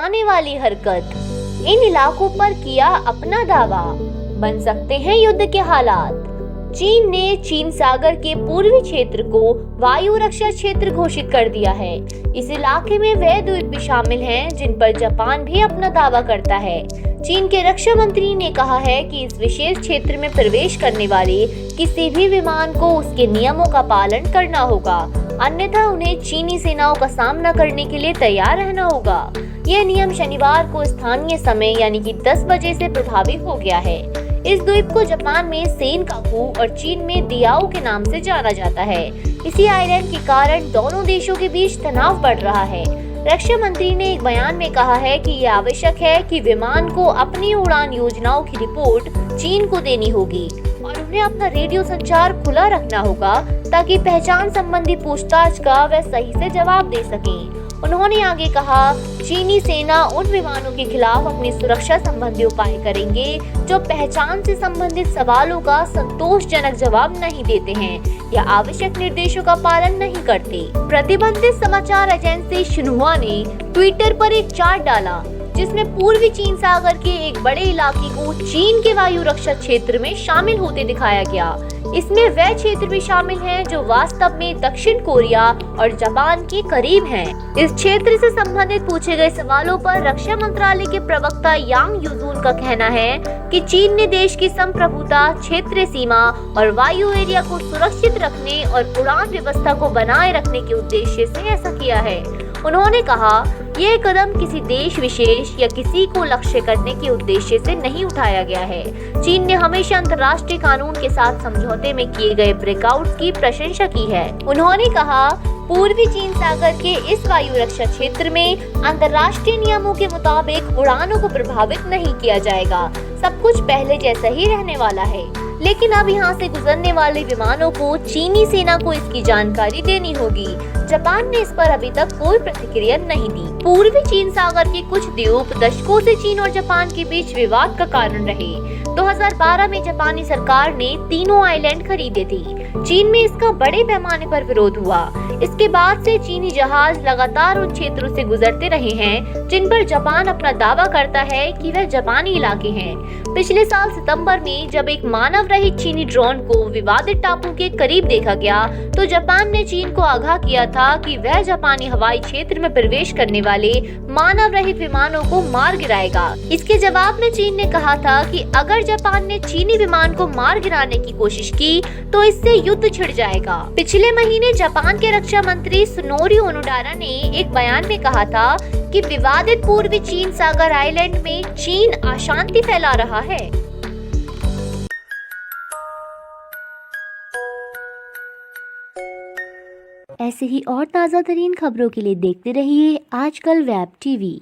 चौंकाने वाली हरकत। इन इलाकों पर किया अपना दावा, बन सकते हैं युद्ध के हालात। चीन ने चीन सागर के पूर्वी क्षेत्र को वायु रक्षा क्षेत्र घोषित कर दिया है। इस इलाके में वे द्वीप भी शामिल हैं जिन पर जापान भी अपना दावा करता है। चीन के रक्षा मंत्री ने कहा है कि इस विशेष क्षेत्र में प्रवेश करने वाले किसी भी विमान को उसके नियमों का पालन करना होगा, अन्यथा उन्हें चीनी सेनाओं का सामना करने के लिए तैयार रहना होगा। यह नियम शनिवार को स्थानीय समय यानी कि 10 बजे से प्रभावी हो गया है। इस द्वीप को जापान में सेनकाकू और चीन में दियाओ के नाम से जाना जाता है। इसी आइलैंड के कारण दोनों देशों के बीच तनाव बढ़ रहा है। रक्षा मंत्री ने एक बयान में कहा है कि यह आवश्यक है कि विमान को अपनी उड़ान योजनाओं की रिपोर्ट चीन को देनी होगी और उन्हें अपना रेडियो संचार खुला रखना होगा ताकि पहचान संबंधी पूछताछ का वे सही से जवाब दे सकें। उन्होंने आगे कहा, चीनी सेना उन विमानों के खिलाफ अपनी सुरक्षा संबंधी उपाय करेंगे जो पहचान से संबंधित सवालों का संतोषजनक जवाब नहीं देते हैं या आवश्यक निर्देशों का पालन नहीं करते। प्रतिबंधित समाचार एजेंसी शिन्हुआ ने ट्विटर पर एक चार्ट डाला जिसमें पूर्वी चीन सागर के एक बड़े इलाके को चीन के वायु रक्षा क्षेत्र में शामिल होते दिखाया गया। इसमें वह क्षेत्र भी शामिल हैं जो वास्तव में दक्षिण कोरिया और जापान के करीब हैं। इस क्षेत्र से संबंधित पूछे गए सवालों पर रक्षा मंत्रालय के प्रवक्ता यांग यूजून का कहना है कि चीन ने देश की संप्रभुता, क्षेत्रीय सीमा और वायु एरिया को सुरक्षित रखने और उड़ान व्यवस्था को बनाए रखने के उद्देश्य से ऐसा किया है। उन्होंने कहा, यह कदम किसी देश विशेष या किसी को लक्ष्य करने के उद्देश्य से नहीं उठाया गया है। चीन ने हमेशा अंतर्राष्ट्रीय कानून के साथ समझौते में किए गए ब्रेकआउट की प्रशंसा की है। उन्होंने कहा, पूर्वी चीन सागर के इस वायु रक्षा क्षेत्र में अंतर्राष्ट्रीय नियमों के मुताबिक उड़ानों को प्रभावित नहीं किया जाएगा। सब कुछ पहले जैसा ही रहने वाला है, लेकिन अब यहाँ से गुजरने वाले विमानों को चीनी सेना को इसकी जानकारी देनी होगी। जापान ने इस पर अभी तक कोई प्रतिक्रिया नहीं दी। पूर्वी चीन सागर के कुछ द्वीप दशकों से चीन और जापान के बीच विवाद का कारण रहे। 2012 में जापानी सरकार ने तीनों आइलैंड खरीदे थे। चीन में इसका बड़े पैमाने पर विरोध हुआ। इसके बाद से चीनी जहाज लगातार उन क्षेत्रों से गुजरते रहे हैं जिन पर जापान अपना दावा करता है कि वह जापानी इलाके हैं। पिछले साल सितंबर में जब एक मानव रहित चीनी ड्रोन को विवादित टापू के करीब देखा गया तो जापान ने चीन को आगाह किया था कि वह जापानी हवाई क्षेत्र में प्रवेश करने वाले मानव रहित विमानों को मार गिराएगा। इसके जवाब में चीन ने कहा था कि अगर जापान ने चीनी विमान को मार गिराने की कोशिश की तो इससे युद्ध छिड़ जाएगा। पिछले महीने जापान के रक्षा मंत्री सुनोरी ओनोडारा ने एक बयान में कहा था कि विवादित पूर्वी चीन सागर आइलैंड में चीन अशांति फैला रहा है। ऐसे ही और ताज़ा तरीन खबरों के लिए देखते रहिए आजकल वेब टीवी।